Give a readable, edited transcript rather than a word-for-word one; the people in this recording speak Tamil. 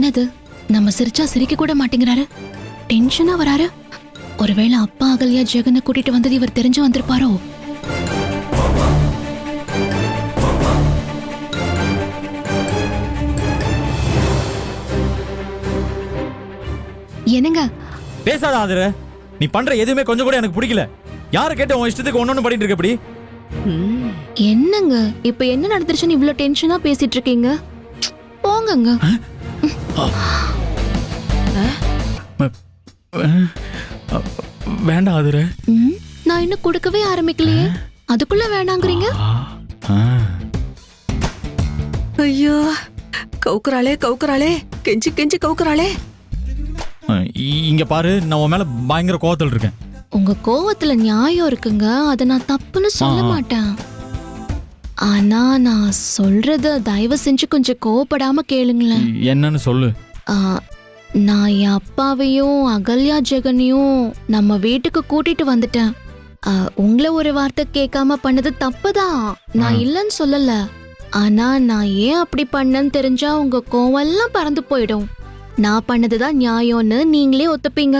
என்னது நம்ம சிரிச்சா சிரிக்க கூட மாட்டேங்கிறாரு, டென்ஷனா வராரு. ஒருவேளை அப்பா அகல்யா ஜெகனை கூட்டிட்டு வந்தது இவர் தெரிஞ்சு வந்திருப்பாரோ? என்னங்க பேசாத ஆதிர, நீ பண்ற எதுவுமே கொஞ்சம் கூட எனக்கு பிடிக்கல. யாரை கேட்டு உன் இஷ்டத்துக்கு ஒன்னொன்னு பண்ணிட்டு இருக்க இப்படி? என்னங்க இப்ப என்ன நடந்துருச்சுன்னு இவ்ளோ டென்ஷனா பேசிட்டு இருக்கீங்க? போங்கங்க. வேண்டாம் ஆதிர. நான் இன்னும் கொடுக்கவே ஆரம்பிக்கலையே, அதுக்குள்ள வேணாங்கிறீங்க? ஐயோ, கவுக்குறாளே கவுக்குறாளே, கெஞ்சி கெஞ்சி கவுக்குறாளே. இங்க பாரு, நான் உன் மேல பயங்கர கோவத்தில் இருக்கேன். உங்க கோவத்துல நியாயம் இருக்குங்க, அத நான் தப்புன்னு சொல்ல மாட்டேன். ஆனா நான் சொல்றத தயவு செஞ்சு கொஞ்சம் கோவப்படாம கேளுங்களேன். என்னன்னு சொல்லு. நான் என் அப்பாவையும் அகல்யா ஜெகனையும் நம்ம வீட்டுக்கு கூட்டிட்டு வந்துட்டேன். உங்களை ஒரு வார்த்தை கேட்காம பண்ணது தப்புதான், நான் இல்லைன்னு சொல்லல. ஆனா நான் ஏன் அப்படி பண்ணேன்னு தெரிஞ்சா உங்க கோவம் எல்லாம் பறந்து போயிடும். நான் பண்ணதுதான் நியாயம்னு நீங்களே ஒத்துப்பீங்க.